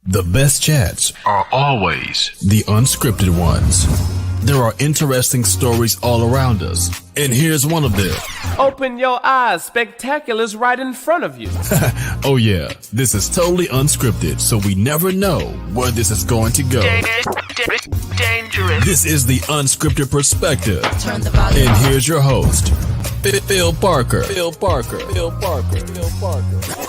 The best chats are always the unscripted ones. There are interesting stories all around us, and here's one of them. Open your eyes, spectacular's right in front of you. Oh yeah, this is totally unscripted, so we never know where this is going to go. Dangerous. This is the unscripted perspective. Turn the volume And up. here's your host, Phil Parker. Phil Parker. Phil Parker. Phil Parker.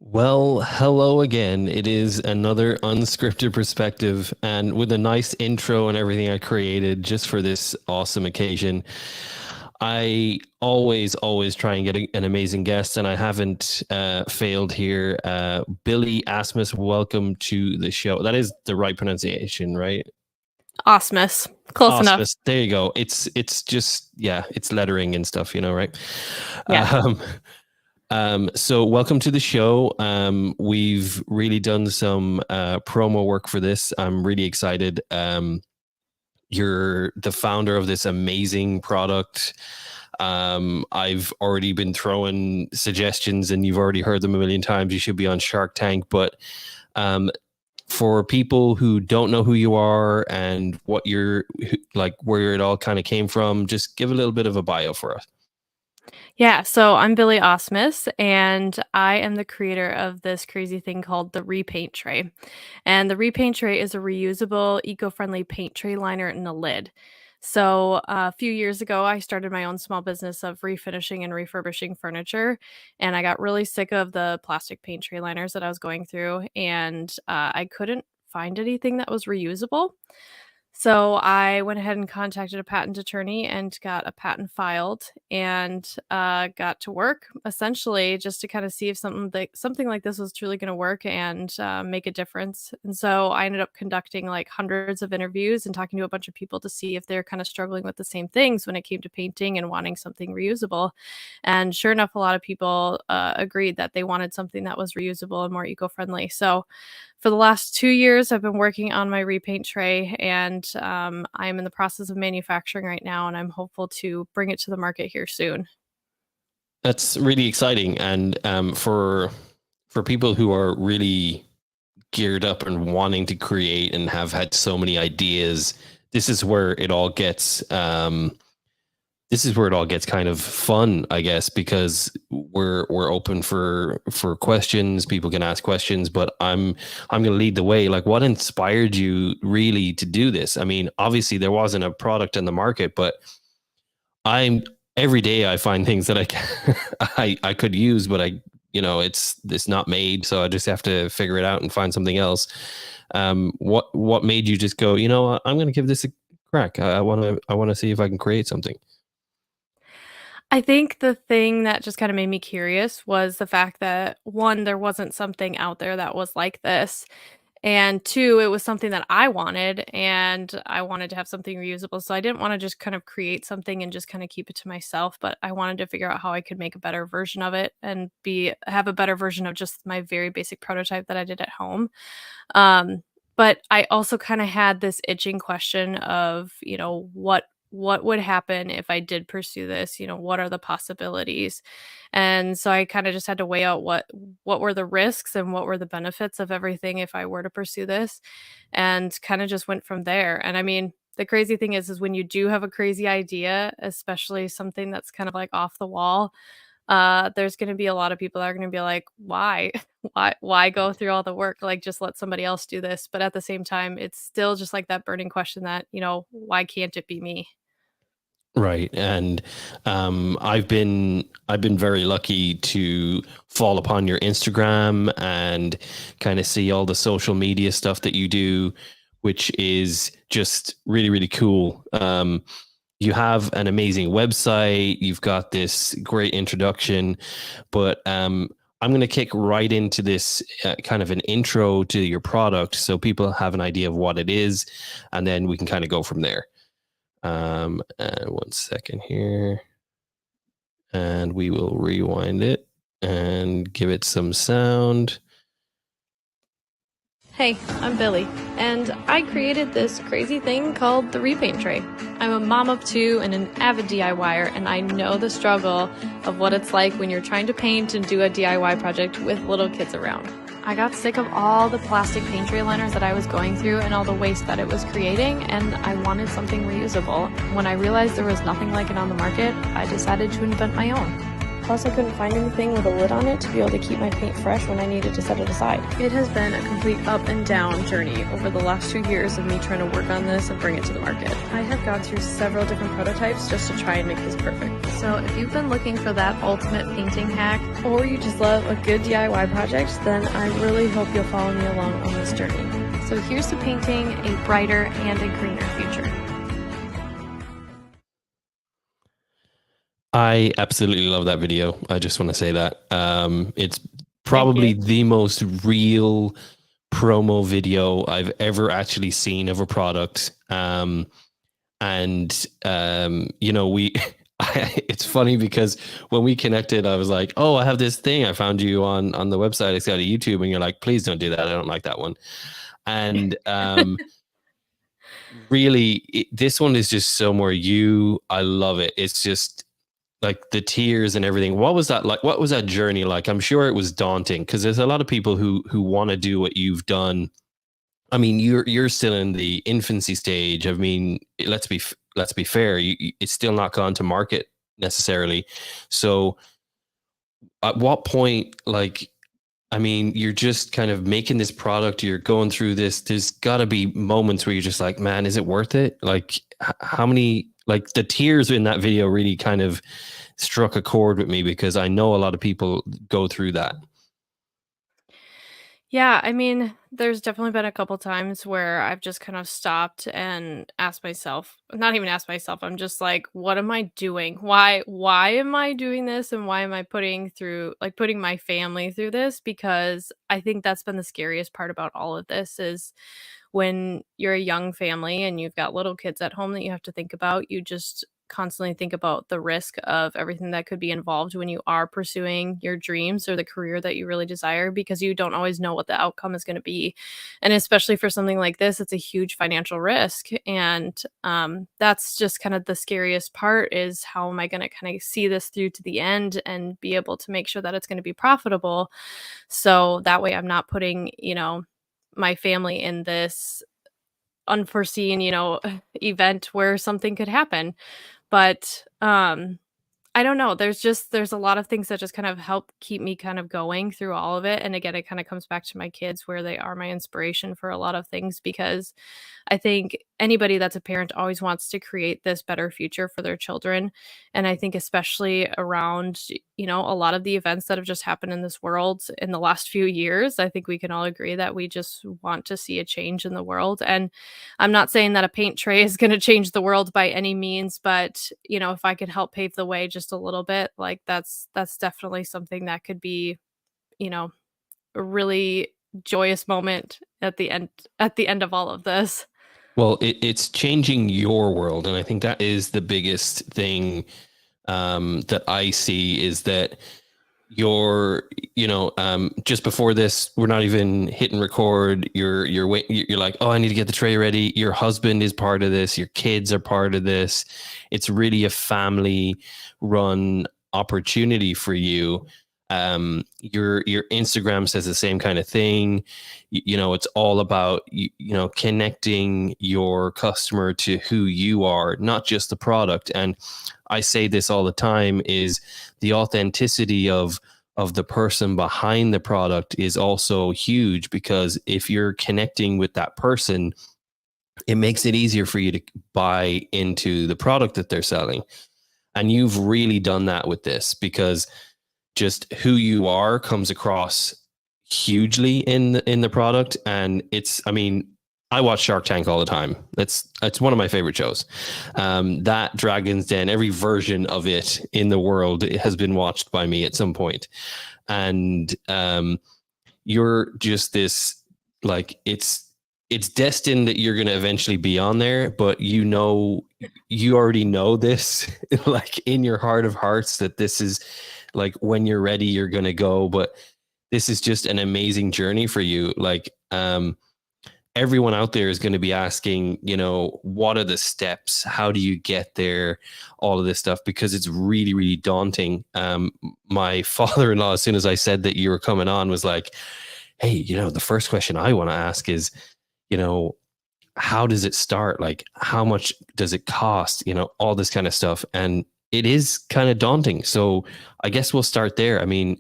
Well, hello again. It is another unscripted perspective, and with a nice intro and everything I created just for this awesome occasion. I always try and get an amazing guest, and I haven't failed here. Billie Asmus, welcome to the show. That is the right pronunciation, right? Asmus. Close enough. Asmus. There you go. It's just, yeah, it's lettering and stuff, right? Yeah. So welcome to the show. We've really done some promo work for this. I'm really excited. You're the founder of this amazing product. I've already been throwing suggestions and you've already heard them a million times. You should be on Shark Tank. But for people who don't know who you are and what you're like, where it all kind of came from, just give a little bit of a bio for us. Yeah, so I'm Billie Asmus, and I am the creator of this crazy thing called the repaint tray. And the repaint tray is a reusable, eco-friendly paint tray liner and a lid. So a few years ago, I started my own small business of refinishing and refurbishing furniture, and I got really sick of the plastic paint tray liners that I was going through, and I couldn't find anything that was reusable. So I went ahead and contacted a patent attorney and got a patent filed and got to work essentially just to kind of see if something like this was truly going to work and make a difference. And so I ended up conducting like hundreds of interviews and talking to a bunch of people to see if they're kind of struggling with the same things when it came to painting and wanting something reusable. And sure enough, a lot of people agreed that they wanted something that was reusable and more eco-friendly. So for the last 2 years, I've been working on my repaint tray, and I'm in the process of manufacturing right now, and I'm hopeful to bring it to the market here soon. That's really exciting, and for people who are really geared up and wanting to create and have had so many ideas, this is where it all gets. This is where it all gets kind of fun, I guess, because we're open for questions. People can ask questions, but I'm going to lead the way. Like, what inspired you really to do this? I mean, obviously there wasn't a product in the market, but I'm every day I find things that I could use, but it's not made, so I just have to figure it out and find something else. What made you just go, I'm going to give this a crack. I want to see if I can create something. I think the thing that just kind of made me curious was the fact that one, there wasn't something out there that was like this. And two, it was something that I wanted, and I wanted to have something reusable. So I didn't want to just kind of create something and just kind of keep it to myself, but I wanted to figure out how I could make a better version of it and have a better version of just my very basic prototype that I did at home. Um, but I also kind of had this itching question of, what would happen if I did pursue this? What are the possibilities? And so I kind of just had to weigh out what were the risks and what were the benefits of everything if I were to pursue this, and kind of just went from there. And I mean, the crazy thing is when you do have a crazy idea, especially something that's kind of like off the wall, there's going to be a lot of people that are going to be like, why? Why go through all the work? Like, just let somebody else do this. But at the same time, it's still just like that burning question that, why can't it be me? Right. And I've been very lucky to fall upon your Instagram and kind of see all the social media stuff that you do, which is just really, really cool. You have an amazing website. You've got this great introduction, but I'm going to kick right into this kind of an intro to your product so people have an idea of what it is, and then we can kind of go from there. And 1 second here, and we will rewind it and give it some sound. Hey, I'm Billy, and I created this crazy thing called the repaint tray. I'm a mom of two and an avid DIYer, and I know the struggle of what it's like when you're trying to paint and do a DIY project with little kids around. I got sick of all the plastic paint tray liners that I was going through and all the waste that it was creating, and I wanted something reusable. When I realized there was nothing like it on the market, I decided to invent my own. Plus, I couldn't find anything with a lid on it to be able to keep my paint fresh when I needed to set it aside. It has been a complete up and down journey over the last 2 years of me trying to work on this and bring it to the market. I have gone through several different prototypes just to try and make this perfect. So if you've been looking for that ultimate painting hack, or you just love a good DIY project, then I really hope you'll follow me along on this journey. So here's to painting a brighter and a greener future. I absolutely love that video. I just want to say that. It's probably the most real promo video I've ever actually seen of a product. You know, it's funny because when we connected, I was like, oh, I have this thing. I found you on the website. It's got a YouTube. And you're like, please don't do that. I don't like that one. And really, this one is just so more you. I love it. It's just like the tears and everything. What was that like? What was that journey like? I'm sure it was daunting because there's a lot of people who want to do what you've done. I mean, you're still in the infancy stage. I mean, let's be fair. It's still not gone to market necessarily. So, at what point, like, I mean, you're just kind of making this product. You're going through this. There's got to be moments where you're just like, man, is it worth it? Like, how many? Like the tears in that video really kind of struck a chord with me because I know a lot of people go through that. Yeah, I mean, there's definitely been a couple times where I've just kind of stopped and asked myself, not even asked myself, I'm just like, what am I doing? Why am I doing this and why am I putting my family through this? Because I think that's been the scariest part about all of this is when you're a young family and you've got little kids at home that you have to think about, you just constantly think about the risk of everything that could be involved when you are pursuing your dreams or the career that you really desire because you don't always know what the outcome is going to be. And especially for something like this, it's a huge financial risk. And that's just kind of the scariest part is how am I going to kind of see this through to the end and be able to make sure that it's going to be profitable. So that way I'm not putting, my family in this unforeseen, event where something could happen. But I don't know. There's a lot of things that just kind of help keep me kind of going through all of it. And again, it kind of comes back to my kids where they are my inspiration for a lot of things because I think anybody that's a parent always wants to create this better future for their children. And I think especially around, a lot of the events that have just happened in this world in the last few years, I think we can all agree that we just want to see a change in the world. And I'm not saying that a paint tray is going to change the world by any means, but if I could help pave the way just a little bit, like that's definitely something that could be, a really joyous moment at the end of all of this. Well, it's changing your world. And I think that is the biggest thing that I see is that just before this, we're not even hitting record. You're like, oh, I need to get the tray ready. Your husband is part of this. Your kids are part of this. It's really a family run opportunity for you. Your Instagram says the same kind of thing. It's all about, connecting your customer to who you are, not just the product. And I say this all the time is the authenticity of the person behind the product is also huge because if you're connecting with that person, it makes it easier for you to buy into the product that they're selling. And you've really done that with this because just who you are comes across hugely in the product. And I watch Shark Tank all the time. It's one of my favorite shows. That Dragon's Den, every version of it in the world has been watched by me at some point. And you're just this, like, it's destined that you're going to eventually be on there, but you already know this, like in your heart of hearts, that this is like when you're ready, you're going to go. But this is just an amazing journey for you. Like, everyone out there is going to be asking, what are the steps? How do you get there? All of this stuff, because it's really, really daunting. My father-in-law, as soon as I said that you were coming on, was like, hey, the first question I want to ask is, how does it start? Like, how much does it cost? All this kind of stuff. And it is kind of daunting. So I guess we'll start there. I mean,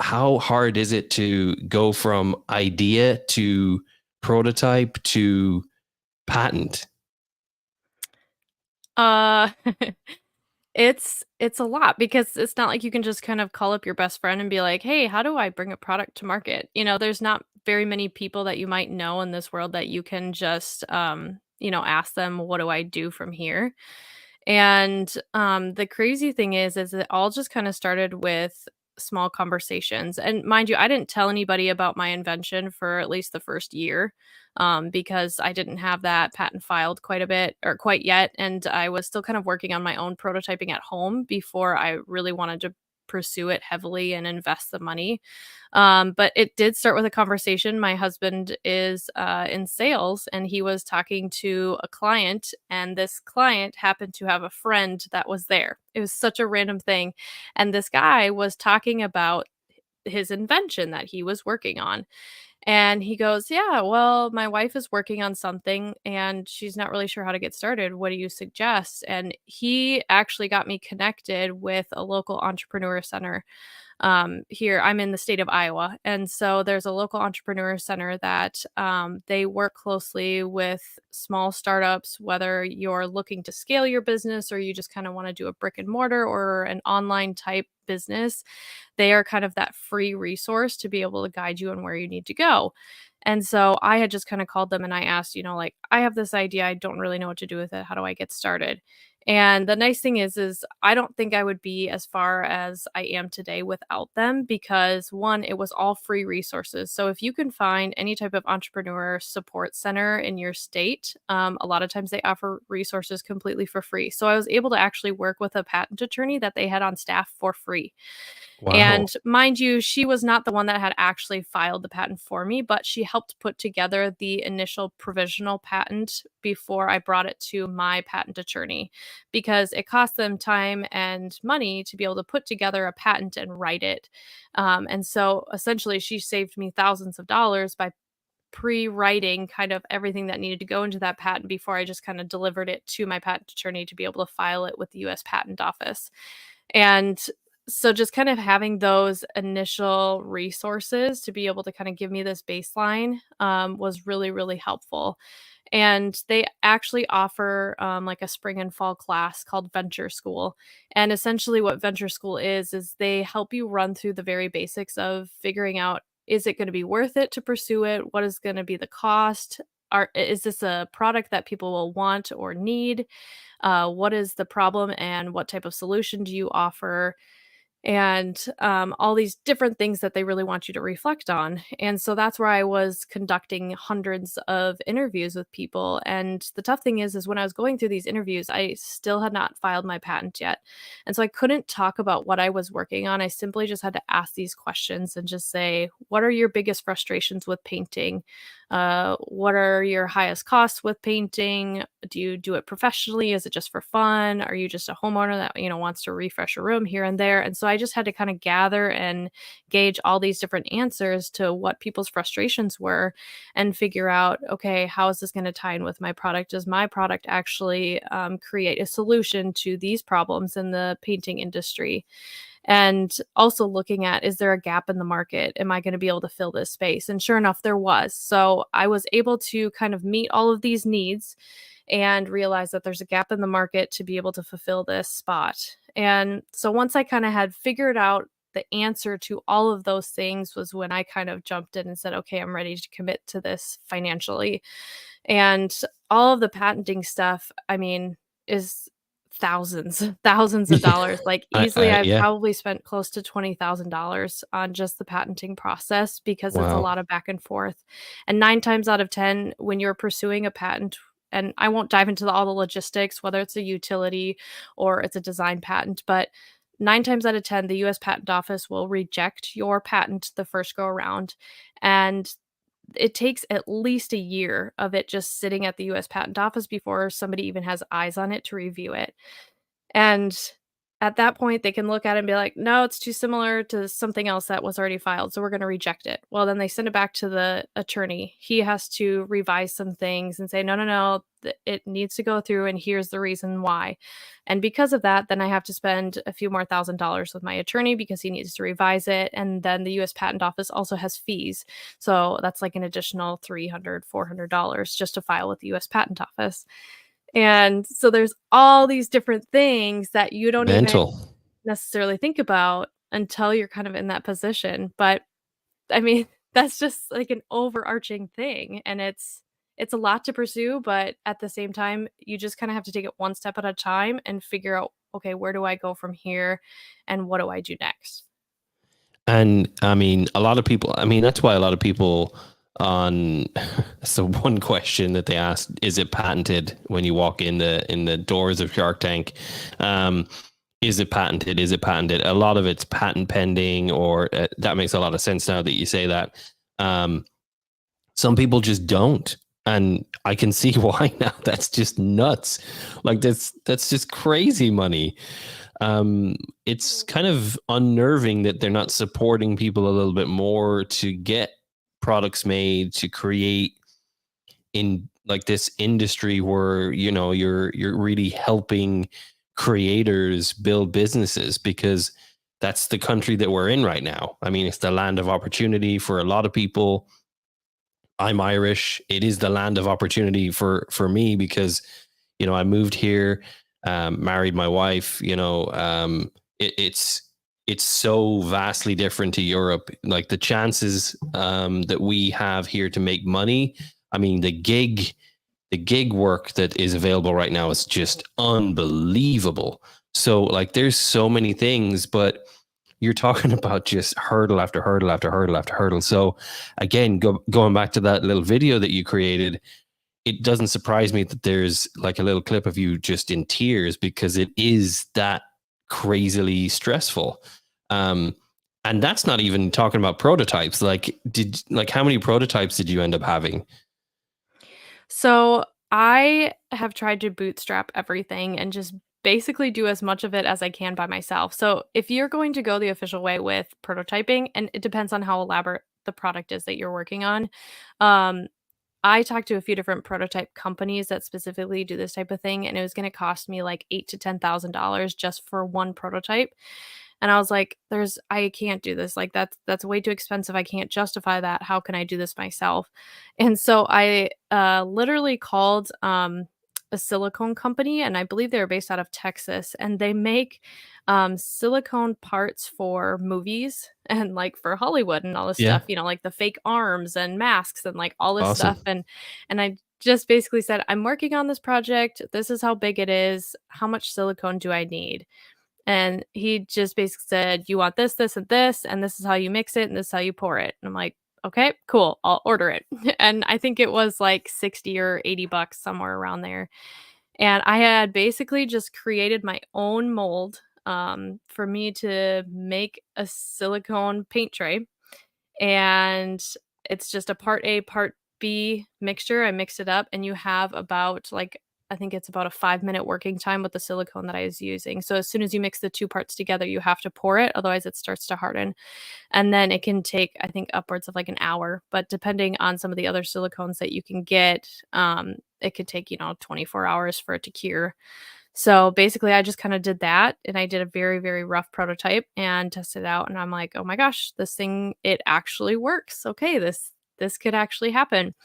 how hard is it to go from idea to prototype to patent? Uh, it's a lot because it's not like you can just kind of call up your best friend and be like, "Hey, how do I bring a product to market?" There's not very many people that you might know in this world that you can just ask them, "What do I do from here?" And, the crazy thing is it all just kinda started with small conversations, and mind you, I didn't tell anybody about my invention for at least the first year, because I didn't have that patent filed quite a bit or quite yet, and I was still kind of working on my own prototyping at home before I really wanted to pursue it heavily and invest the money. But it did start with a conversation. My husband is in sales and he was talking to a client, and this client happened to have a friend that was there. It was such a random thing. And this guy was talking about his invention that he was working on. And he goes, "Yeah, well, my wife is working on something and she's not really sure how to get started. What do you suggest?" And he actually got me connected with a local entrepreneur center here. I'm in the state of Iowa. And so there's a local entrepreneur center that they work closely with small startups, whether you're looking to scale your business or you just kind of want to do a brick and mortar or an online type business. They are kind of that free resource to be able to guide you on where you need to go. And so I had just kind of called them and I asked, like, I have this idea. I don't really know what to do with it. How do I get started? And the nice thing is I don't think I would be as far as I am today without them because one, it was all free resources. So if you can find any type of entrepreneur support center in your state, a lot of times they offer resources completely for free. So I was able to actually work with a patent attorney that they had on staff for free. Wow. And mind you, she was not the one that had actually filed the patent for me, but she helped put together the initial provisional patent before I brought it to my patent attorney because it cost them time and money to be able to put together a patent and write it. And so essentially, she saved me thousands of dollars by pre-writing kind of everything that needed to go into that patent before I just kind of delivered it to my patent attorney to be able to file it with the US Patent Office. And so just kind of having those initial resources to be able to kind of give me this baseline was really, really helpful. And they actually offer like a spring and fall class called Venture School. And essentially, what Venture School is they help you run through the very basics of figuring out, is it going to be worth it to pursue it? What is going to be the cost? Is this a product that people will want or need? What is the problem and what type of solution do you offer? And all these different things that they really want you to reflect on. And so that's where I was conducting hundreds of interviews with people. And the tough thing is when I was going through these interviews, I still had not filed my patent yet. And so I couldn't talk about what I was working on. I simply just had to ask these questions and just say, what are your biggest frustrations with painting? What are your highest costs with painting? Do you do it professionally? Is it just for fun? Are you just a homeowner that, wants to refresh a room here and there? And so I just had to kind of gather and gauge all these different answers to what people's frustrations were and figure out, okay, how is this going to tie in with my product? Does my product actually create a solution to these problems in the painting industry? And also looking at, is there a gap in the market? Am I going to be able to fill this space? And sure enough, there was. So I was able to kind of meet all of these needs and realize that there's a gap in the market to be able to fulfill this spot. And so once I kind of had figured out the answer to all of those things was when I kind of jumped in and said, okay, I'm ready to commit to this financially. And all of the patenting stuff, I mean, is thousands of dollars. Like easily, I've Yeah. probably spent close to $20,000 on just the patenting process because it's a Wow. lot of back and forth. And 9 times out of 10, when you're pursuing a patent, and I won't dive into all the logistics, whether it's a utility or it's a design patent, but 9 times out of 10, the US Patent Office will reject your patent the first go around. And it takes at least a year of it just sitting at the US Patent Office before somebody even has eyes on it to review it. And at that point, they can look at it and be like, no, it's too similar to something else that was already filed. So we're going to reject it. Well, then they send it back to the attorney. He has to revise some things and say, no, no, no, it needs to go through. And here's the reason why. And because of that, then I have to spend a few more $1,000s with my attorney because he needs to revise it. And then the US Patent Office also has fees. So that's like an additional $300, $400 just to file with the US Patent Office. And so there's all these different things that you don't even Mental. necessarily think about until you're kind of in that position. But I mean, that's just like an overarching thing. And it's a lot to pursue, but at the same time, you just kind of have to take it one step at a time and figure out, okay, where do I go from here and what do I do next? And I mean, a lot of people, I mean, that's why a lot of people on so one question that they asked, is it patented when you walk in the doors of Shark Tank? Is it patented? Is it patented? A lot of it's patent pending, or that makes a lot of sense now that you say that. Some people just don't. And I can see why now. That's just nuts. Like that's just crazy money. It's kind of unnerving that they're not supporting people a little bit more to get products made, to create in like this industry where, you know, you're really helping creators build businesses, because that's the country that we're in right now. I mean, it's the land of opportunity for a lot of people. I'm Irish. It is the land of opportunity for me because, you know, I moved here, married my wife. You know, it's so vastly different to Europe. Like the chances that we have here to make money. I mean, the gig work that is available right now is just unbelievable. So like, there's so many things, but you're talking about just hurdle after hurdle after hurdle after hurdle. So again, going back to that little video that you created, it doesn't surprise me that there's like a little clip of you just in tears, because it is that crazily stressful. And that's not even talking about prototypes. Like, how many prototypes did you end up having? So I have tried to bootstrap everything and just basically do as much of it as I can by myself. So if you're going to go the official way with prototyping, and it depends on how elaborate the product is that you're working on, um, I talked to a few different prototype companies that specifically do this type of thing, and it was going to cost me like $8,000 to $10,000 just for one prototype. And I was like, I can't do this. Like that's way too expensive. I can't justify that. How can I do this myself? And so I literally called a silicone company, and I believe they're based out of Texas, and they make silicone parts for movies and like for Hollywood and all this Yeah. stuff, you know, like the fake arms and masks and like all this Awesome. stuff. And I just basically said, I'm working on this project. This is how big it is. How much silicone do I need? And he just basically said, you want this, this, and this is how you mix it, and this is how you pour it. And I'm like, okay, cool, I'll order it. And I think it was like 60 or $80, somewhere around there. And I had basically just created my own mold for me to make a silicone paint tray. And it's just a part A, part B mixture. I mixed it up, and you have about like, I think it's about a 5-minute working time with the silicone that I was using. So as soon as you mix the two parts together, you have to pour it. Otherwise it starts to harden. And then it can take, I think, upwards of like an hour, but depending on some of the other silicones that you can get, it could take, 24 hours for it to cure. So basically I just kind of did that, and I did a very, very rough prototype and tested it out. And I'm like, oh my gosh, this thing, it actually works. Okay, this could actually happen.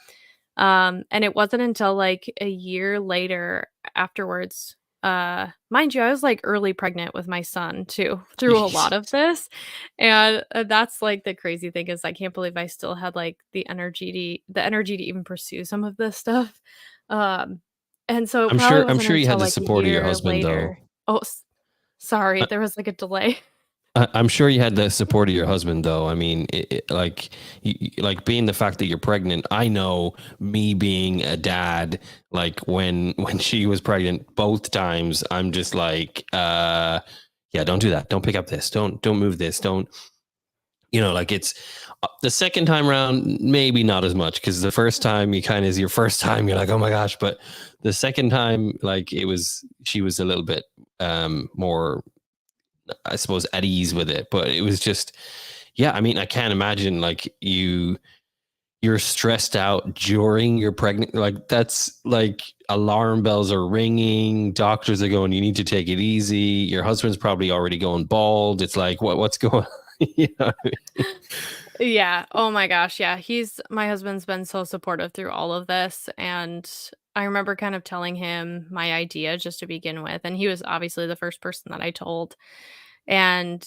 And it wasn't until like a year later afterwards, mind you, I was like early pregnant with my son too, through a lot of this. And that's like the crazy thing is I can't believe I still had like the energy to even pursue some of this stuff. Um, and so it probably I'm wasn't sure you had until the like a support of your year husband, though. later. Oh, sorry, there was like a delay. I'm sure you had the support of your husband, though. I mean, like, like being the fact that you're pregnant. I know me being a dad. Like when she was pregnant, both times, I'm just like, yeah, yeah, don't do that. Don't pick up this. Don't move this. Don't, you know, like it's the second time around, maybe not as much, because the first time you kind of is your first time, you're like, oh my gosh. But the second time, like she was a little bit more, I suppose, at ease with it. But it was just, yeah, I mean, I can't imagine like you're stressed out during your pregnant, like that's like alarm bells are ringing, doctors are going, you need to take it easy, your husband's probably already going bald, it's like what's going on? You know what I mean? Yeah. Oh my gosh. Yeah. My husband's been so supportive through all of this. And I remember kind of telling him my idea just to begin with. And he was obviously the first person that I told. And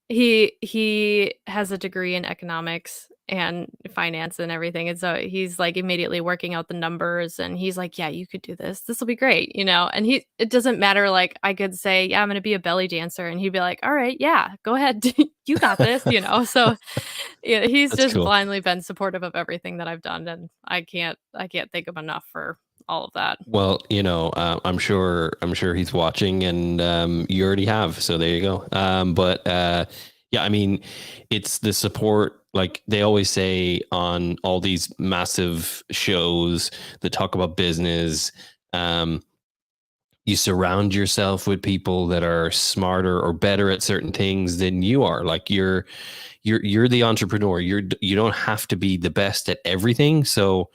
he has a degree in economics and finance and everything, and so he's like immediately working out the numbers, and he's like, yeah, you could do this will be great, and it doesn't matter, like I could say, yeah, I'm going to be a belly dancer, and he'd be like, all right, yeah, go ahead, you got this. So yeah, he's That's just cool. blindly been supportive of everything that I've done, and I can't thank him enough for all of that. Well, I'm sure he's watching, and you already have, so there you go. But yeah, I mean, it's the support. Like they always say on all these massive shows that talk about business, you surround yourself with people that are smarter or better at certain things than you are. Like you're the entrepreneur. You don't have to be the best at everything. So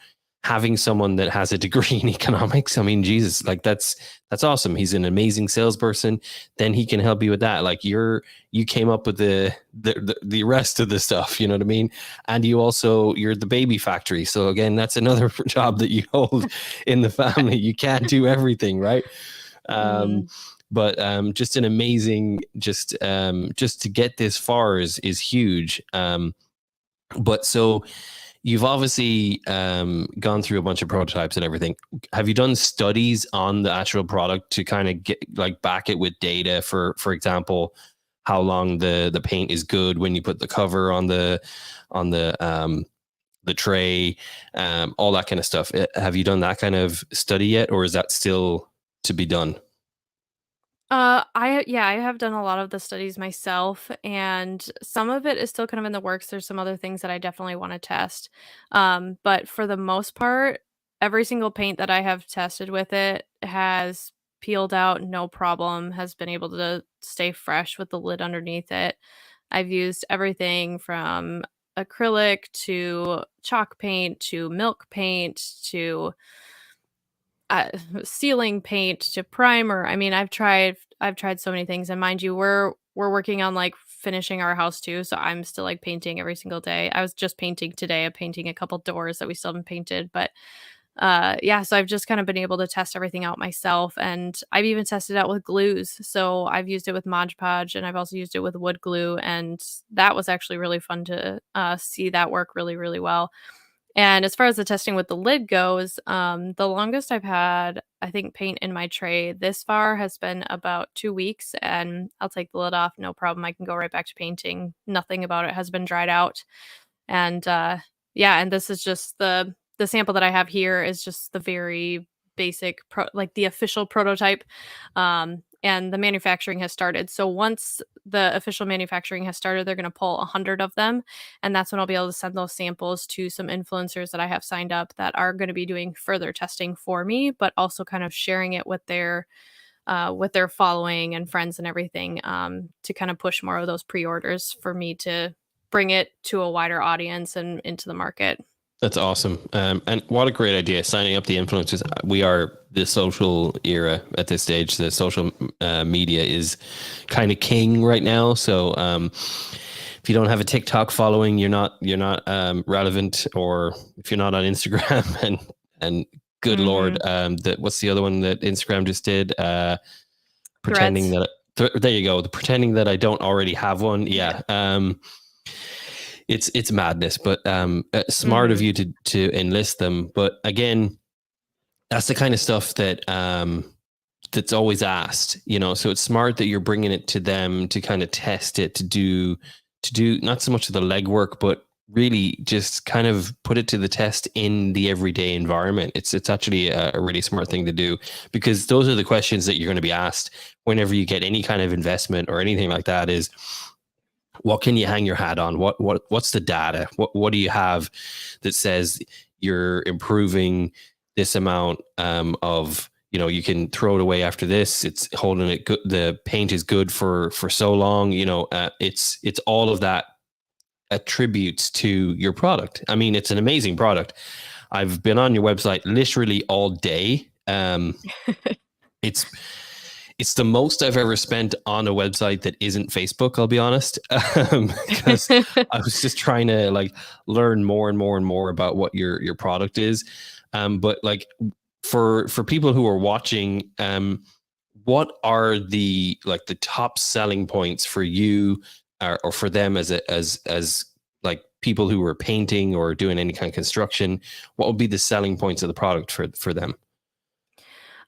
having someone that has a degree in economics, I mean, Jesus, like that's awesome. He's an amazing salesperson. Then he can help you with that. Like you came up with the rest of the stuff, you know what I mean? And you're the baby factory. So again, that's another job that you hold in the family. You can't do everything, right? Mhm. But just an amazing, just to get this far is huge. But so you've obviously gone through a bunch of prototypes and everything. Have you done studies on the actual product to kind of get like back it with data? For example, how long the paint is good when you put the cover on the tray, all that kind of stuff. Have you done that kind of study yet, or is that still to be done? I have done a lot of the studies myself, and some of it is still kind of in the works. There's some other things that I definitely want to test. But for the most part, every single paint that I have tested with it has peeled out, no problem, has been able to stay fresh with the lid underneath it. I've used everything from acrylic to chalk paint to milk paint to uh, ceiling paint to primer. I mean, I've tried so many things, and mind you, we're working on like finishing our house too, so I'm still like painting every single day. I was just painting today. I'm painting a couple doors that we still haven't painted, but yeah, so I've just kind of been able to test everything out myself, and I've even tested it out with glues. So I've used it with Mod Podge, and I've also used it with wood glue, and that was actually really fun to see that work really, really well. And as far as the testing with the lid goes, the longest I've had, I think, paint in my tray this far has been about 2 weeks, and I'll take the lid off, no problem. I can go right back to painting. Nothing about it has been dried out. And yeah, and this is just the sample that I have here is just the very basic like the official prototype. And the manufacturing has started. So once the official manufacturing has started, they're going to pull 100 of them, and that's when I'll be able to send those samples to some influencers that I have signed up that are going to be doing further testing for me, but also kind of sharing it with their following and friends and everything, to kind of push more of those pre-orders for me to bring it to a wider audience and into the market. That's awesome. And what a great idea. Signing up the influencers. We are the social era at this stage. The social media is kind of king right now. So if you don't have a TikTok following, you're not relevant. Or if you're not on Instagram and good Lord, Mhm. what's the other one that Instagram just did? Pretending Threads. that, there you go. The pretending that I don't already have one. Yeah. It's madness, but smart of Mhm. you to enlist them. But again, that's the kind of stuff that that's always asked, So it's smart that you're bringing it to them to kind of test it, to do not so much of the legwork, but really just kind of put it to the test in the everyday environment. It's actually a really smart thing to do, because those are the questions that you're going to be asked whenever you get any kind of investment or anything like that. Is what can you hang your hat on? What's the data? What do you have that says you're improving this amount of, you know, you can throw it away after this. It's holding it good. The paint is good for so long. You know, it's all of that attributes to your product. I mean, it's an amazing product. I've been on your website literally all day. It's it's the most I've ever spent on a website that isn't Facebook, I'll be honest, because I was just trying to like learn more and more and more about what your product is. But like for people who are watching, what are the like the top selling points for you, or for them as like people who are painting or doing any kind of construction? What would be the selling points of the product for them?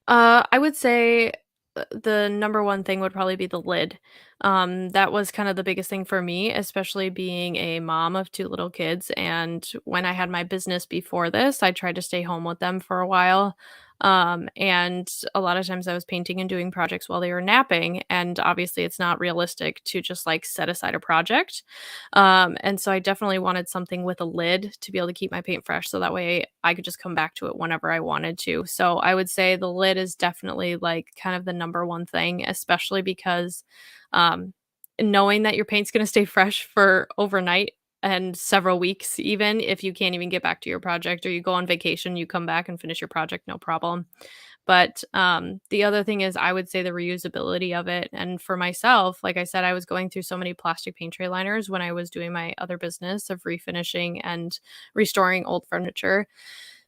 I would say the number one thing would probably be the lid. That was kind of the biggest thing for me, especially being a mom of two little kids. And when I had my business before this, I tried to stay home with them for a while. And a lot of times I was painting and doing projects while they were napping. And obviously, it's not realistic to just like set aside a project. And so I definitely wanted something with a lid to be able to keep my paint fresh. So that way I could just come back to it whenever I wanted to. So I would say the lid is definitely like kind of the number one thing, especially because um, knowing that your paint's going to stay fresh for overnight and several weeks, even if you can't even get back to your project or you go on vacation, you come back and finish your project, no problem. But the other thing is, I would say the reusability of it. And for myself, like I said, I was going through so many plastic paint tray liners when I was doing my other business of refinishing and restoring old furniture.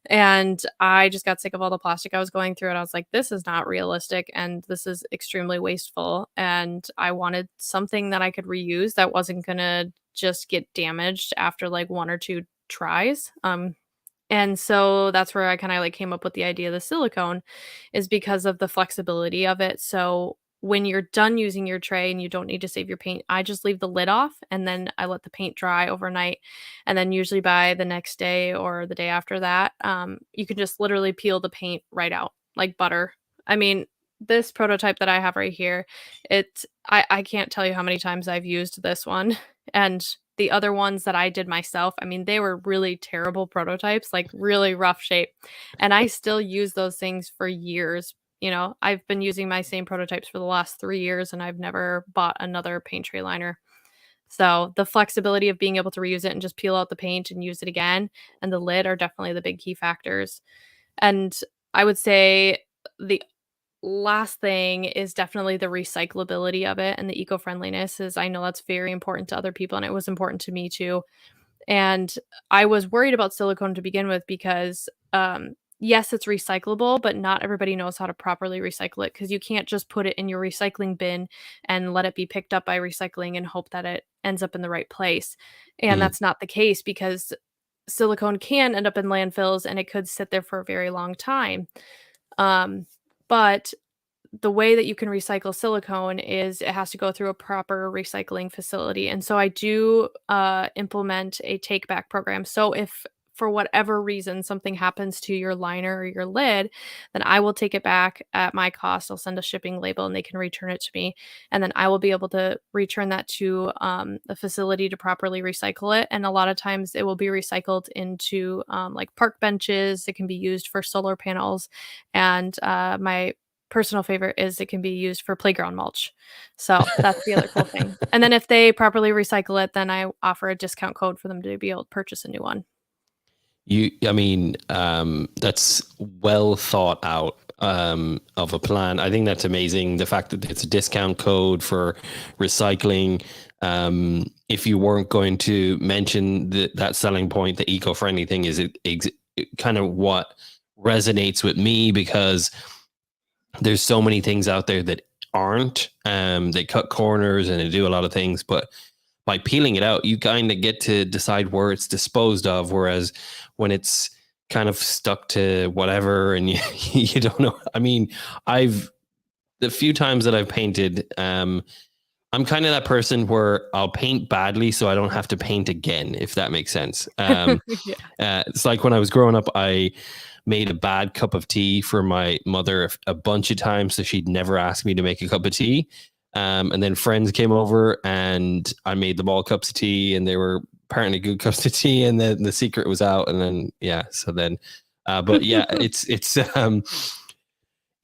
And I just got sick of all the plastic I was going through. And I was like, this is not realistic. And this is extremely wasteful. And I wanted something that I could reuse that wasn't going to just get damaged after like one or two tries. And so that's where I kind of like came up with the idea of the silicone, is because of the flexibility of it. So when you're done using your tray and you don't need to save your paint, I just leave the lid off and then I let the paint dry overnight. And then usually by the next day or the day after that, you can just literally peel the paint right out like butter. I mean, this prototype that I have right here, I can't tell you how many times I've used this one. And the other ones that I did myself, I mean, they were really terrible prototypes, like really rough shape. And I still use those things for years. You know, I've been using my same prototypes for the last 3 years and I've never bought another paint tray liner. So the flexibility of being able to reuse it and just peel out the paint and use it again and the lid are definitely the big key factors. And I would say the last thing is definitely the recyclability of it and the eco-friendliness, is I know that's very important to other people and it was important to me too. And I was worried about silicone to begin with because yes, it's recyclable, but not everybody knows how to properly recycle it, because you can't just put it in your recycling bin and let it be picked up by recycling and hope that it ends up in the right place. And Mm. that's not the case, because silicone can end up in landfills and it could sit there for a very long time. Um, but the way that you can recycle silicone is it has to go through a proper recycling facility. And so I do implement a take back program. So if for whatever reason something happens to your liner or your lid, then I will take it back at my cost. I'll send a shipping label and they can return it to me. And then I will be able to return that to a facility to properly recycle it. And a lot of times it will be recycled into like park benches. It can be used for solar panels. And my personal favorite is it can be used for playground mulch. So that's the other cool thing. And then if they properly recycle it, then I offer a discount code for them to be able to purchase a new one. I mean, that's well thought out of a plan. I think that's amazing. The fact that it's a discount code for recycling. If you weren't going to mention that selling point, the eco-friendly thing is it kind of what resonates with me, because there's so many things out there that aren't. They cut corners and they do a lot of things, but by peeling it out, you kind of get to decide where it's disposed of. Whereas when it's kind of stuck to whatever and you don't know. I mean, the few times that I've painted, I'm kind of that person where I'll paint badly so I don't have to paint again, if that makes sense. Yeah. It's like when I was growing up, I made a bad cup of tea for my mother a bunch of times, so she'd never ask me to make a cup of tea. And then friends came over and I made them all cups of tea, and they were apparently good cups of tea. And then the secret was out, and then but yeah,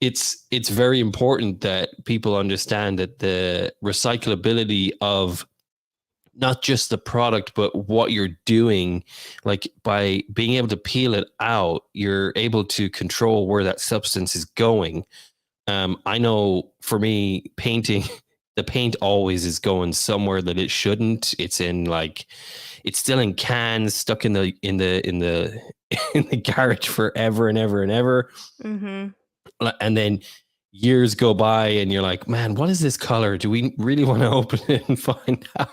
it's very important that people understand that the recyclability of not just the product, but what you're doing, like by being able to peel it out, you're able to control where that substance is going. I know for me, painting, the paint always is going somewhere that it shouldn't. It's still in cans, stuck in the in the in the garage forever and ever and ever. Mm-hmm. And then years go by and you're like, man, what is this color? Do we really want to open it and find out?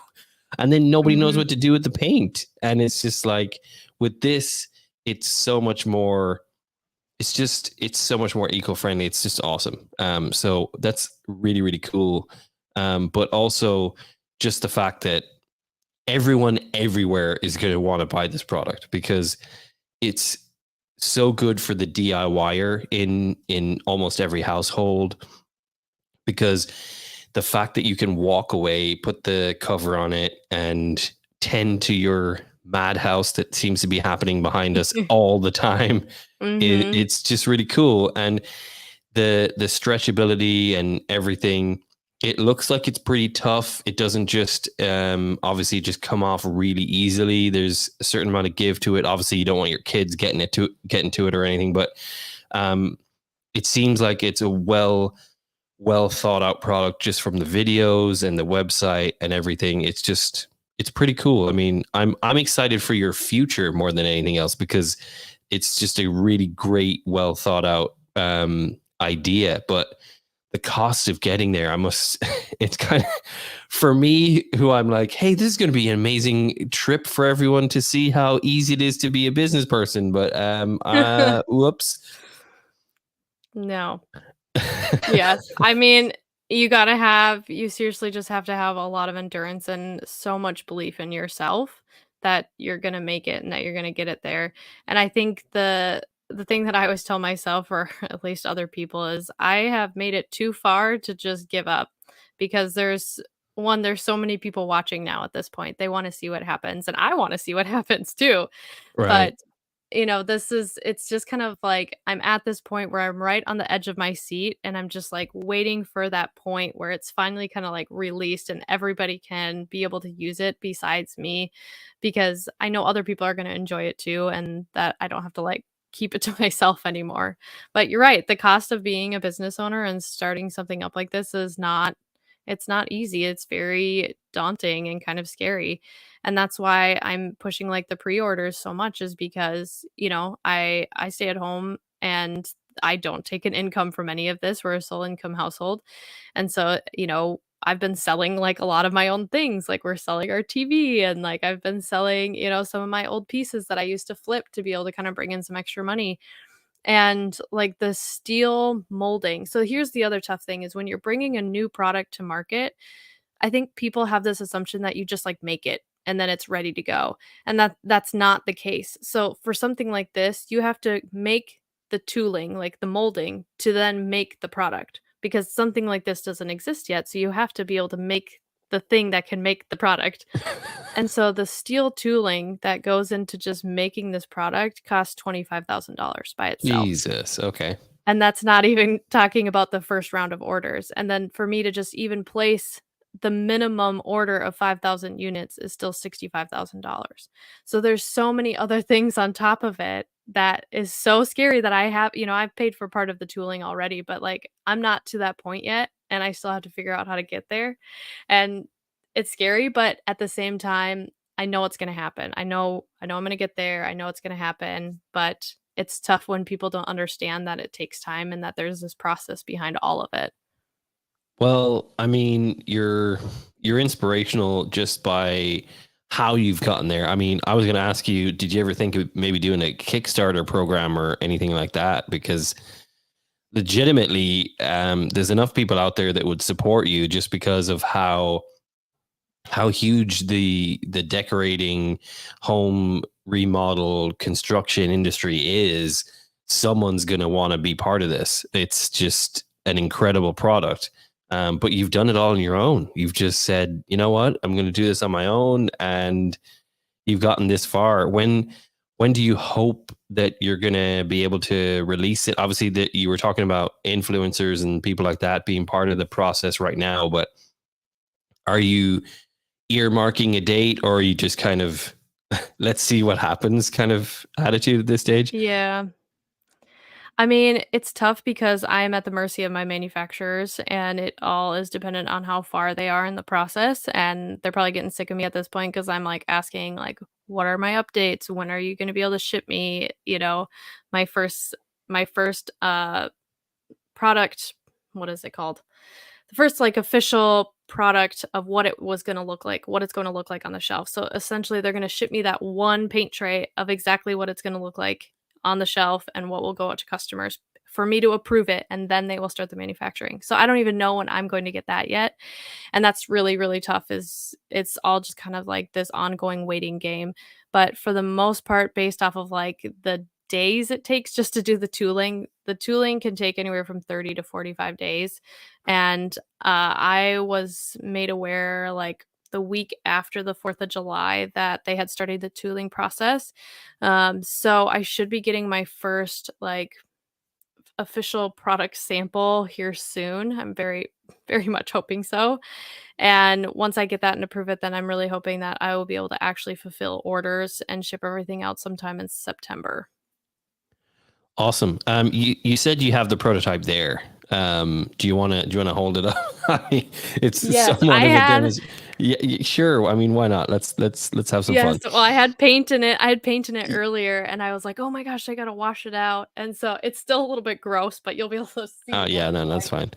And then nobody knows Mm-hmm. what to do with the paint. And it's just like, with this, it's so much more, it's so much more eco-friendly. It's just awesome. So that's really, really cool. But also just the fact that everyone everywhere is going to want to buy this product because it's so good for the DIYer in almost every household, because the fact that you can walk away, put the cover on it, and tend to your madhouse that seems to be happening behind us all the time, Mm-hmm. it's just really cool. And the stretchability and everything, it looks like it's pretty tough. It doesn't just obviously just come off really easily. There's a certain amount of give to it. Obviously, you don't want your kids getting to it or anything, but it seems like it's a well thought out product just from the videos and the website and everything. It's pretty cool. I mean, I'm excited for your future more than anything else, because it's just a really great, well thought out idea. But the cost of getting there, it's kind of, for me, who I'm like, hey, this is going to be an amazing trip for everyone to see how easy it is to be a business person. But whoops. No. Yes. I mean, you seriously just have to have a lot of endurance and so much belief in yourself that you're going to make it and that you're going to get it there. And I think the thing that I always tell myself, or at least other people, is I have made it too far to just give up, because there's so many people watching now at this point. They want to see what happens, and I want to see what happens too. Right. But it's just kind of like I'm at this point where I'm right on the edge of my seat, and I'm just like waiting for that point where it's finally kind of like released and everybody can be able to use it besides me, because I know other people are going to enjoy it too, and that I don't have to like keep it to myself anymore. But you're right, the cost of being a business owner and starting something up like this is not it's not easy. It's very daunting and kind of scary. And that's why I'm pushing like the pre-orders so much, is because, I stay at home and I don't take an income from any of this. We're a sole income household. And so, I've been selling like a lot of my own things. Like we're selling our TV, and like I've been selling, some of my old pieces that I used to flip to be able to kind of bring in some extra money. And like the steel molding. So here's the other tough thing, is when you're bringing a new product to market, I think people have this assumption that you just like make it and then it's ready to go. And that's not the case. So for something like this, you have to make the tooling, like the molding, to then make the product, because something like this doesn't exist yet. So you have to be able to make the thing that can make the product. And so the steel tooling that goes into just making this product costs $25,000 by itself. Jesus. Okay. And that's not even talking about the first round of orders. And then for me to just even place the minimum order of 5,000 units is still $65,000. So there's so many other things on top of it that is so scary, that I've paid for part of the tooling already, but like I'm not to that point yet, and I still have to figure out how to get there. And it's scary, but at the same time, I know it's going to happen. I know I'm going to get there. I know it's going to happen, but it's tough when people don't understand that it takes time and that there's this process behind all of it. Well, I mean, you're inspirational just by how you've gotten there. I mean, I was going to ask you, did you ever think of maybe doing a Kickstarter program or anything like that? Because legitimately, there's enough people out there that would support you just because of how huge the decorating, home remodel, construction industry is. Someone's going to want to be part of this. It's just an incredible product. But you've done it all on your own. You've just said, you know what, I'm going to do this on my own, and you've gotten this far. When do you hope that you're going to be able to release it? Obviously, that you were talking about influencers and people like that being part of the process right now, but are you earmarking a date, or are you just kind of let's see what happens kind of attitude at this stage? Yeah. I mean, it's tough because I am at the mercy of my manufacturers, and it all is dependent on how far they are in the process. And they're probably getting sick of me at this point because I'm like asking, like, what are my updates? When are you going to be able to ship me, my first product? What is it called? The first like official product of what it was going to look like, what it's going to look like on the shelf. So essentially, they're going to ship me that one paint tray of exactly what it's going to look like on the shelf and what will go out to customers for me to approve it, and then they will start the manufacturing. So I don't even know when I'm going to get that yet, and that's really really tough. Is it's all just kind of like this ongoing waiting game. But for the most part, based off of like the days it takes just to do the tooling can take anywhere from 30 to 45 days. And I was made aware like the week after the 4th of July that they had started the tooling process. So I should be getting my first like official product sample here soon. I'm very, very much hoping so. And once I get that and approve it, then I'm really hoping that I will be able to actually fulfill orders and ship everything out sometime in September. Awesome. You said you have the prototype there. Do you want to hold it up? I mean, it's Yes, somewhat I of a had. yeah, sure. I mean, why not? Let's have some fun. Yes, well, I had paint in it. I had paint in it earlier, and I was like, "Oh my gosh, I gotta wash it out." And so it's still a little bit gross, but you'll be able to see Oh what yeah, it's no, that's like. fine.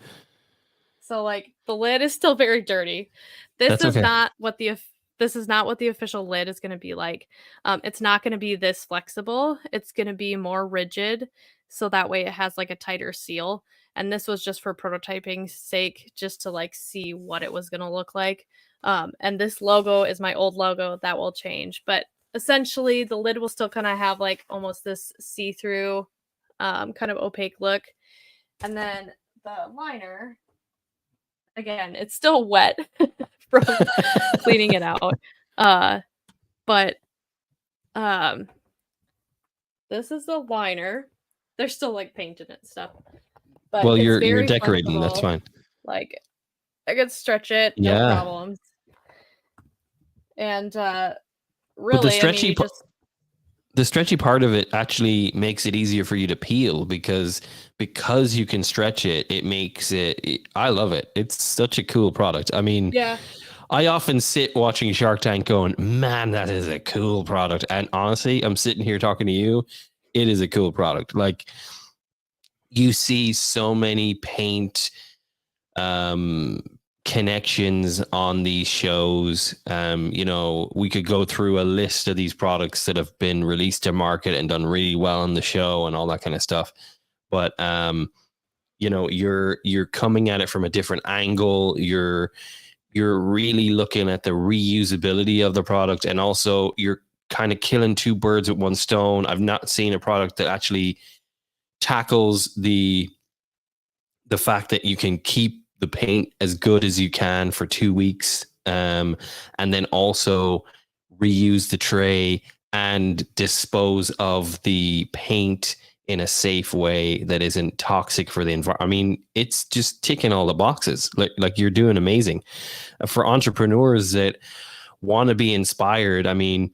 So like the lid is still very dirty. This That's is okay. not what this is not what the official lid is going to be like. It's not going to be this flexible. It's going to be more rigid, so that way it has like a tighter seal. And this was just for prototyping sake, just to like see what it was going to look like. And this logo is my old logo that will change, but essentially the lid will still kind of have like almost this see-through, kind of opaque look. And then the liner. Again, it's still wet from cleaning it out. Uh, but, um, this is the liner. There's still, like, paint in it and stuff, but Well, it's you're very decorating. That's flexible. fine. Like, I could stretch it, no Yeah, problems. And, but really, I mean, you just the stretchy part of it actually makes it easier for you to peel because you can stretch it. It makes I love it. It's such a cool product. I mean, yeah. I often sit watching Shark Tank going, man, that is a cool product. And honestly, I'm sitting here talking to you. It is a cool product. Like you see so many paint um, connections on these shows. We could go through a list of these products that have been released to market and done really well on the show and all that kind of stuff. But you're coming at it from a different angle. You're really looking at the reusability of the product, and also you're kind of killing two birds with one stone. I've not seen a product that actually tackles the fact that you can keep the paint as good as you can for 2 weeks, and then also reuse the tray and dispose of the paint in a safe way that isn't toxic for the environment. I mean, it's just ticking all the boxes. Like you're doing amazing. For entrepreneurs that want to be inspired, I mean,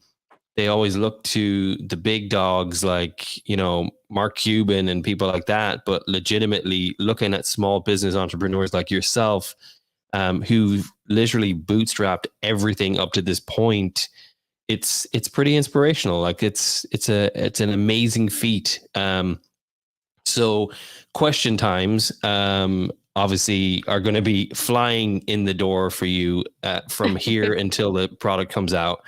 they always look to the big dogs like, Mark Cuban and people like that, but legitimately looking at small business entrepreneurs like yourself, who've literally bootstrapped everything up to this point. It's pretty inspirational. Like it's an amazing feat. So question times, obviously are going to be flying in the door for you from here until the product comes out.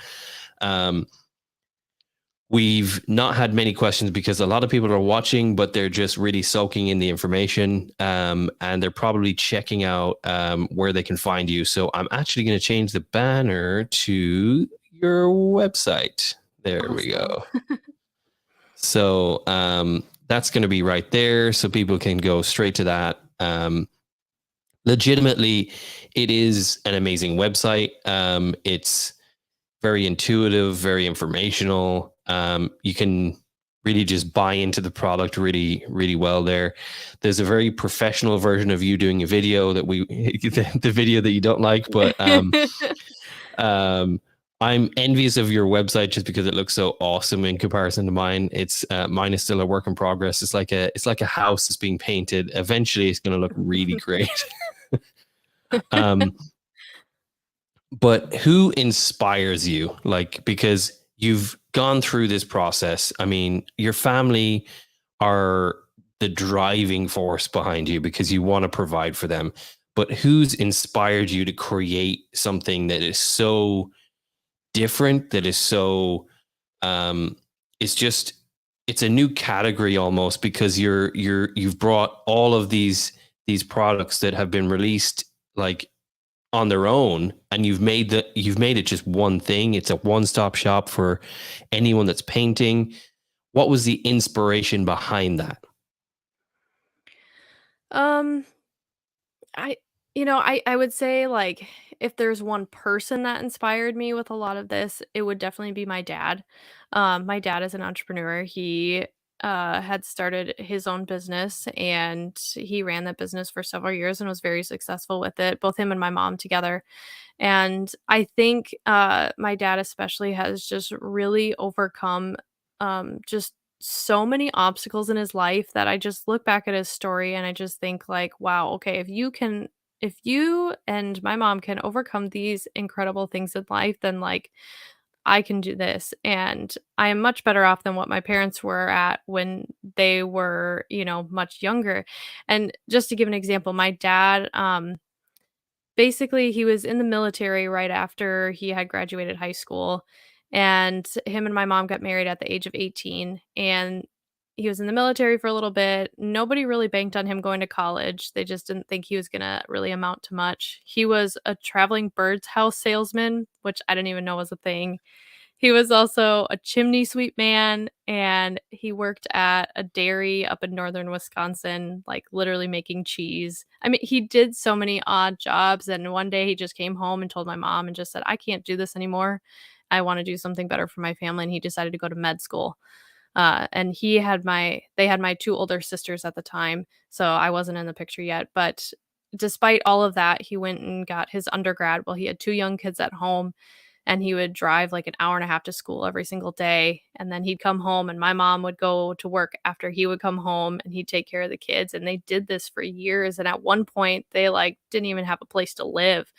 We've not had many questions because a lot of people are watching, but they're just really soaking in the information, and they're probably checking out where they can find you. So I'm actually going to change the banner to your website. There we go. So that's going to be right there, so people can go straight to that. Legitimately, it is an amazing website. It's very intuitive, very informational. You can really just buy into the product really, really well there. There's a very professional version of you doing a video that the video that you don't like, but I'm envious of your website just because it looks so awesome in comparison to mine. It's mine is still a work in progress. It's like a house that's being painted. Eventually, it's going to look really great. But who inspires you? Like, because you've gone through this process. I mean, your family are the driving force behind you because you want to provide for them. But who's inspired you to create something that is so different, that is so it's a new category almost, because you've brought all of these products that have been released like on their own, and you've made it just one thing. It's a one-stop shop for anyone that's painting. What was the inspiration behind that? I I would say, like, if there's one person that inspired me with a lot of this, it would definitely be my dad. My dad is an entrepreneur. He had started his own business, and he ran that business for several years and was very successful with it, both him and my mom together. And I think my dad especially has just really overcome just so many obstacles in his life that I just look back at his story and I just think, like, wow, okay, if you and my mom can overcome these incredible things in life, then, like, I can do this. And I am much better off than what my parents were at when they were, much younger. And just to give an example, my dad, basically, he was in the military right after he had graduated high school, and him and my mom got married at the age of 18, and he was in the military for a little bit. Nobody really banked on him going to college. They just didn't think he was gonna really amount to much. He was a traveling bird's house salesman, which I didn't even know was a thing. He was also a chimney sweep man, and he worked at a dairy up in northern Wisconsin, like, literally making cheese. I mean, he did so many odd jobs, and one day he just came home and told my mom and just said, "I can't do this anymore. I wanna do something better for my family," and he decided to go to med school. And they had my 2 older sisters at the time, so I wasn't in the picture yet, but despite all of that, he went and got his undergrad while he had 2 young kids at home, and he would drive like an hour and a half to school every single day, and then he'd come home and my mom would go to work after he would come home, and he'd take care of the kids, and they did this for years, and at one point, they, like, didn't even have a place to live.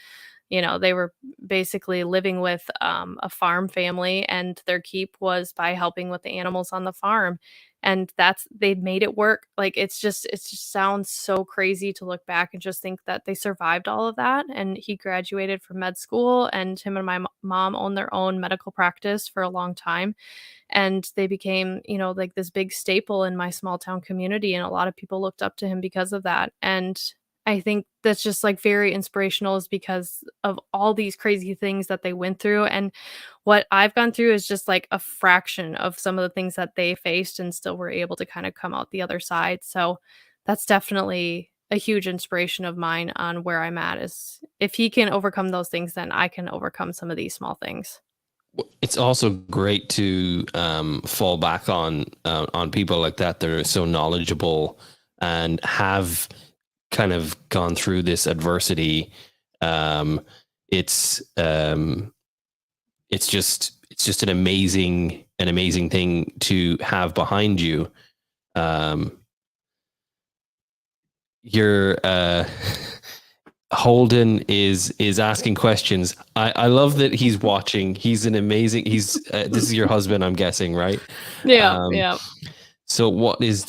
They were basically living with a farm family, and their keep was by helping with the animals on the farm. And they made it work. Like, it just sounds so crazy to look back and just think that they survived all of that. And he graduated from med school, and him and my mom owned their own medical practice for a long time. And they became, like, this big staple in my small town community. And a lot of people looked up to him because of that. And I think that's just, like, very inspirational, is because of all these crazy things that they went through, and what I've gone through is just, like, a fraction of some of the things that they faced and still were able to kinda come out the other side. So that's definitely a huge inspiration of mine on where I'm at, is if he can overcome those things, then I can overcome some of these small things. It's also great to fall back on people like that are so knowledgeable and have kind of gone through this adversity. It's just an amazing thing to have behind you. Your Holden is asking questions. I love that he's watching. He's an amazing. This is your husband, I'm guessing, right? Yeah, yeah. So what is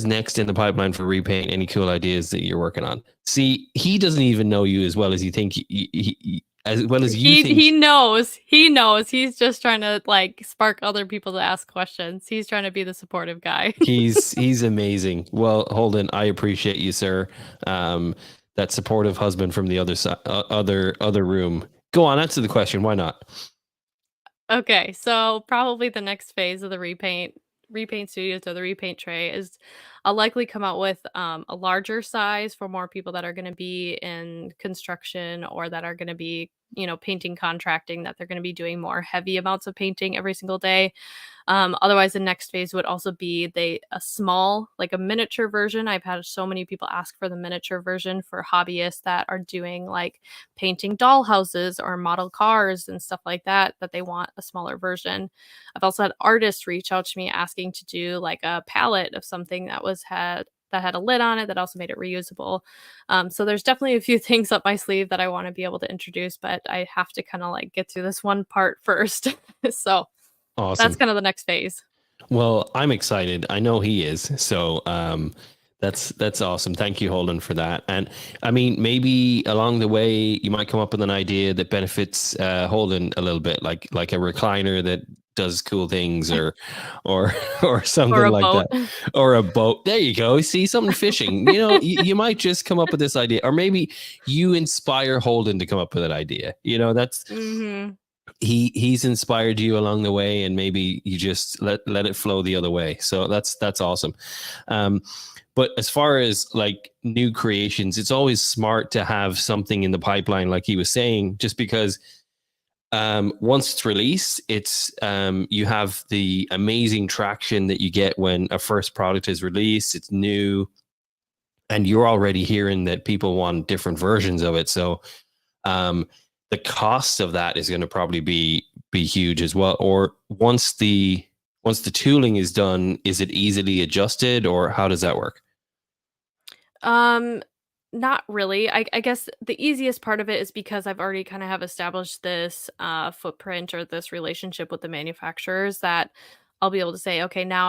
next in the pipeline for Repaint? Any cool ideas that you're working on? See, he doesn't even know you as well as you think. as well as you think. He knows. He knows. He's just trying to like spark other people to ask questions. He's trying to be the supportive guy. He's amazing. Well, Holden, I appreciate you, sir. That supportive husband from the other side, other room. Go on, answer the question. Why not? Okay, so probably the next phase of the repaint studios or the repaint tray is I'll likely come out with a larger size for more people that are going to be in construction or that are going to be, painting contracting, that they're going to be doing more heavy amounts of painting every single day. Otherwise, the next phase would also be a small, like a miniature version. I've had so many people ask for the miniature version for hobbyists that are doing like painting doll houses or model cars and stuff like that, that they want a smaller version. I've also had artists reach out to me asking to do like a palette of something that had a lid on it that also made it reusable. So there's definitely a few things up my sleeve that I want to be able to introduce, but I have to kind of like get through this one part first. So Awesome. that's kind of the next phase. Well, I'm excited. I know he is. So that's awesome. Thank you, Holden, for that. And I mean, maybe along the way, you might come up with an idea that benefits Holden a little bit, like a recliner that does cool things, or something Or a like boat. that, or a boat. There you go. See, something fishing. You might just come up with this idea, or maybe you inspire Holden to come up with an idea. That's Hmm. he's inspired you along the way, and maybe you just let it flow the other way. So that's awesome. But as far as like new creations, it's always smart to have something in the pipeline, like he was saying, just because once it's released, it's you have the amazing traction that you get when a first product is released. It's new, and you're already hearing that people want different versions of it. So the cost of that is going to probably be huge as well. Or once the tooling is done, is it easily adjusted, or how does that work? Um, Not really. I guess the easiest part of it is because I've already kind of have established this footprint or this relationship with the manufacturers that I'll be able to say, okay, now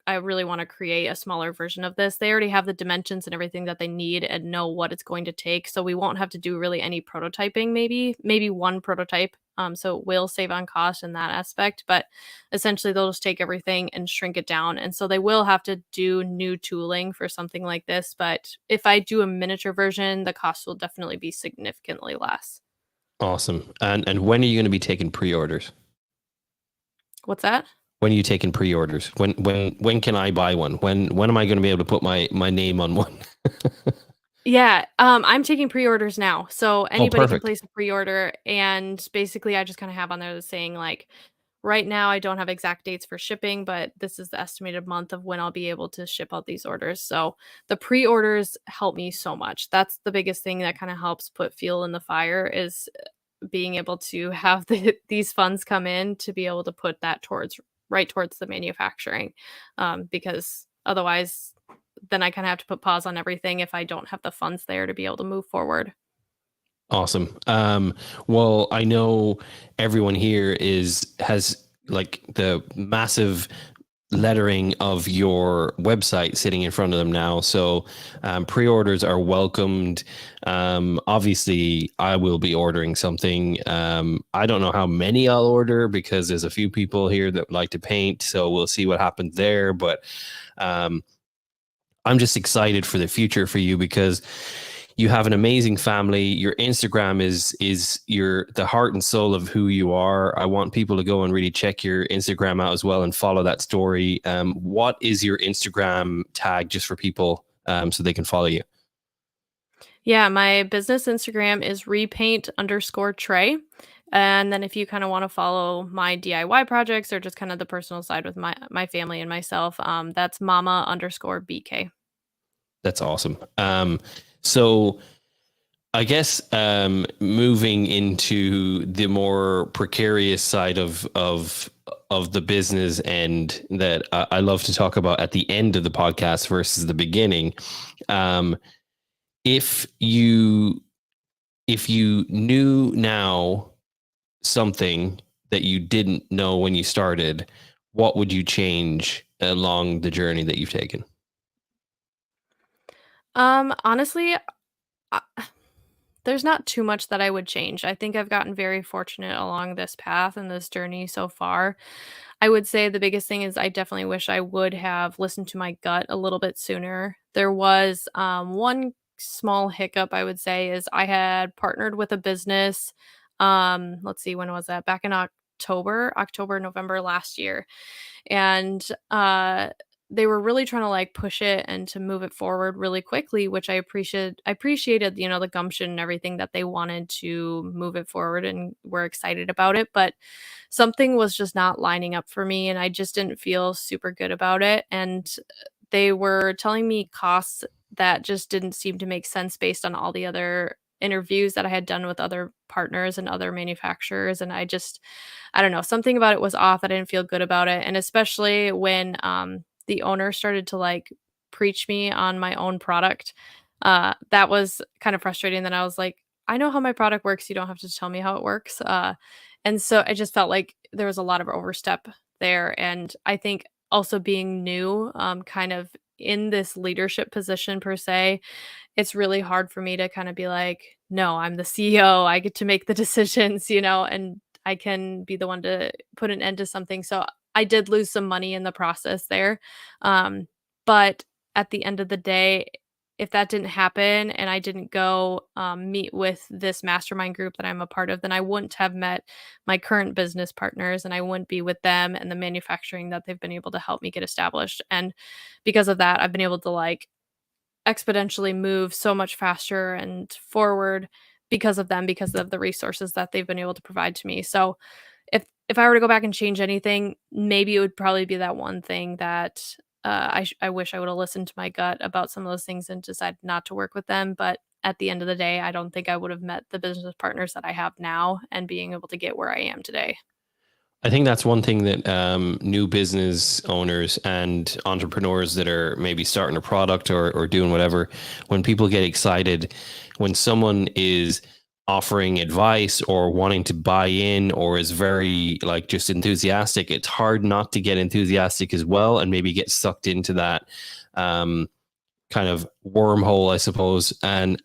I really want to create a smaller version of this. They already have the dimensions and everything that they need and know what it's going to take. So we won't have to do really any prototyping, maybe one prototype. So it will save on cost in that aspect, but essentially they'll just take everything and shrink it down. And so they will have to do new tooling for something like this. But if I do a miniature version, the cost will definitely be significantly less. Awesome. And when are you going to be taking pre-orders? What's that? When are you taking pre-orders? When can I buy one? When am I going to be able to put my name on one? Yeah, I'm taking pre-orders now. So anybody can Perfect. place a pre-order, and basically I just kind of have on there the saying like right now I don't have exact dates for shipping, but this is the estimated month of when I'll be able to ship out these orders. So the pre-orders help me so much. That's the biggest thing that kind of helps put fuel in the fire is being able to have these funds come in to be able to put that towards the manufacturing, because otherwise then I kind of have to put pause on everything if I don't have the funds there to be able to move forward. Awesome. Well, I know everyone here has like the massive lettering of your website sitting in front of them now. So pre-orders are welcomed. Obviously, I will be ordering something. I don't know how many I'll order because there's a few people here that like to paint. So we'll see what happens there. But I'm just excited for the future for you because you have an amazing family. Your Instagram is the heart and soul of who you are. I want people to go and really check your Instagram out as well and follow that story. What is your Instagram tag just for people so they can follow you? Yeah, my business Instagram is repaint_tray. And then if you kind of want to follow my DIY projects or just kind of the personal side with my family and myself, that's mama_BK. That's awesome. So I guess moving into the more precarious side of the business end that I love to talk about at the end of the podcast versus the beginning. If you knew now something that you didn't know when you started, what would you change along the journey that you've taken? Honestly, there's not too much that I would change. I think I've gotten very fortunate along this path and this journey so far. I would say the biggest thing is I definitely wish I would have listened to my gut a little bit sooner. There was one small hiccup I would say is I had partnered with a business. Let's see, when was that? Back in October, November last year, and they were really trying to like push it and to move it forward really quickly, which I appreciated, the gumption and everything that they wanted to move it forward and were excited about it, but something was just not lining up for me and I just didn't feel super good about it, and they were telling me costs that just didn't seem to make sense based on all the other interviews that I had done with other partners and other manufacturers, and I don't know, something about it was off. I didn't feel good about it, and especially when the owner started to like preach me on my own product. That was kind of frustrating. Then I was like, I know how my product works. You don't have to tell me how it works. And so I just felt like there was a lot of overstep there. And I think also being new, kind of in this leadership position per se, it's really hard for me to kind of be like, no, I'm the CEO. I get to make the decisions, and I can be the one to put an end to something. So I did lose some money in the process there. Um, but at the end of the day, if that didn't happen and I didn't go meet with this mastermind group that I'm a part of, then I wouldn't have met my current business partners and I wouldn't be with them and the manufacturing that they've been able to help me get established. And because of that, I've been able to like exponentially move so much faster and forward because of them, because of the resources that they've been able to provide to me. So if I were to go back and change anything, maybe it would probably be that one thing that I wish I would have listened to my gut about some of those things and decided not to work with them. But at the end of the day, I don't think I would have met the business partners that I have now and being able to get where I am today. I think that's one thing that new business owners and entrepreneurs that are maybe starting a product or doing whatever, when people get excited, when someone is offering advice or wanting to buy in or is very like just enthusiastic, it's hard not to get enthusiastic as well and maybe get sucked into that kind of wormhole, I suppose. And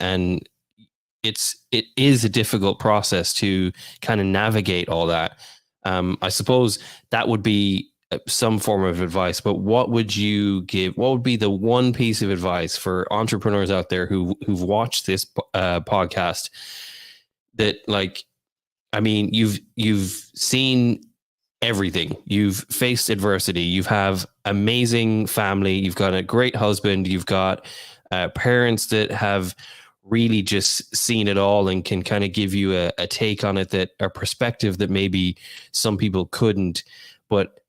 it is a difficult process to kind of navigate all that. I suppose that would be some form of advice, but what would you give? What would be the one piece of advice for entrepreneurs out there who've watched this podcast that, like, I mean, you've seen everything, you've faced adversity, you have amazing family, you've got a great husband, you've got parents that have really just seen it all and can kind of give you a take on it, that a perspective that maybe some people couldn't. But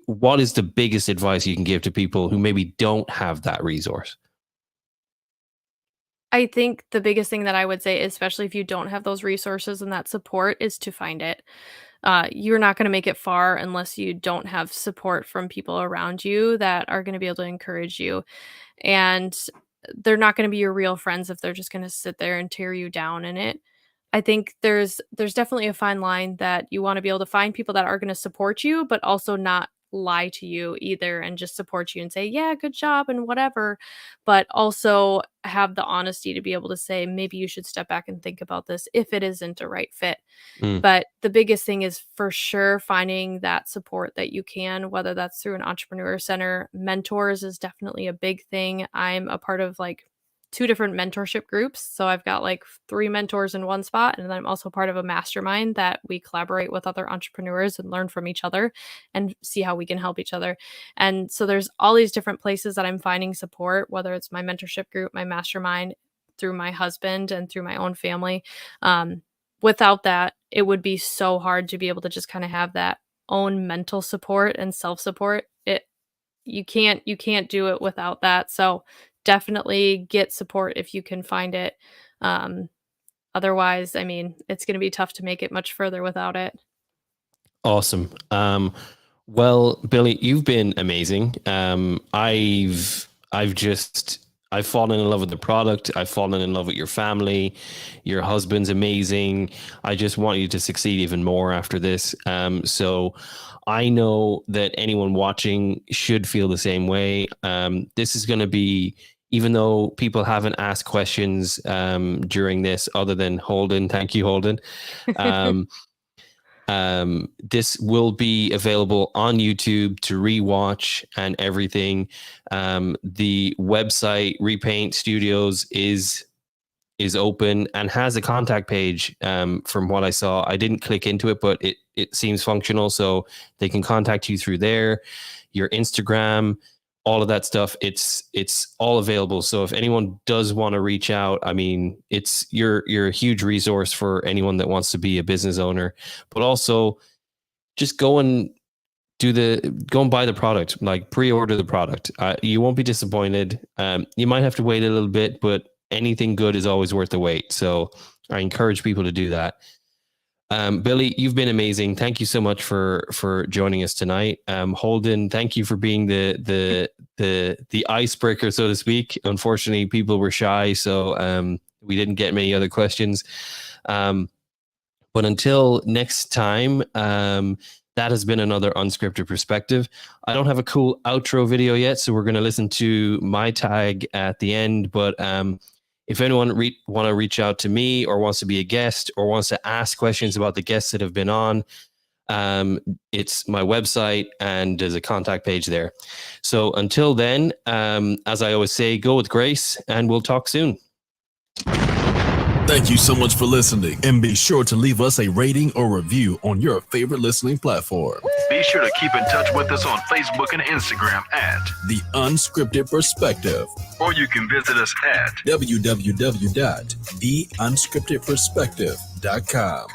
what is the biggest advice you can give to people who maybe don't have that resource? I think the biggest thing that I would say, especially if you don't have those resources and that support, is to find it. You're not going to make it far unless you don't have support from people around you that are going to be able to encourage you. And they're not going to be your real friends if they're just going to sit there and tear you down in it. I think there's definitely a fine line that you want to be able to find people that are going to support you, but also not lie to you either and just support you and say, yeah, good job and whatever, but also have the honesty to be able to say, maybe you should step back and think about this if it isn't a right fit. Mm. But the biggest thing is for sure finding that support that you can, whether that's through an entrepreneur center. Mentors is definitely a big thing. I'm a part of like two different mentorship groups. So I've got like three mentors in one spot. And then I'm also part of a mastermind that we collaborate with other entrepreneurs and learn from each other and see how we can help each other. And so there's all these different places that I'm finding support, whether it's my mentorship group, my mastermind, through my husband and through my own family. Without that, it would be so hard to be able to just kind of have that own mental support and self-support. You can't do it without that. So definitely get support if you can find it. Um, Otherwise, I mean, it's going to be tough to make it much further without it. Awesome. Well, Billy, you've been amazing. I've fallen in love with the product. I've fallen in love with your family. Your husband's amazing. I just want you to succeed even more after this. So I know that anyone watching should feel the same way. This is going to be even though people haven't asked questions during this, other than Holden, thank you, Holden. This will be available on YouTube to rewatch and everything. The website Repaint Studios is open and has a contact page. From what I saw, I didn't click into it, but it seems functional, so they can contact you through there, your Instagram, all of that stuff. It's all available. So if anyone does want to reach out, I mean, you're a huge resource for anyone that wants to be a business owner, but also just go and buy the product, like pre-order the product. You won't be disappointed. You might have to wait a little bit, but anything good is always worth the wait. So I encourage people to do that. Billie, you've been amazing. Thank you so much for joining us tonight. Holden, thank you for being the icebreaker, so to speak. Unfortunately, people were shy, so we didn't get many other questions. But until next time, that has been another Unscripted Perspective. I don't have a cool outro video yet, so we're going to listen to my tag at the end. But if anyone want to reach out to me, or wants to be a guest, or wants to ask questions about the guests that have been on, it's my website and there's a contact page there. So until then, as I always say, go with grace, and we'll talk soon. Thank you so much for listening, and be sure to leave us a rating or review on your favorite listening platform. Be sure to keep in touch with us on Facebook and Instagram at The Unscripted Perspective. or you can visit us at www.theunscriptedperspective.com.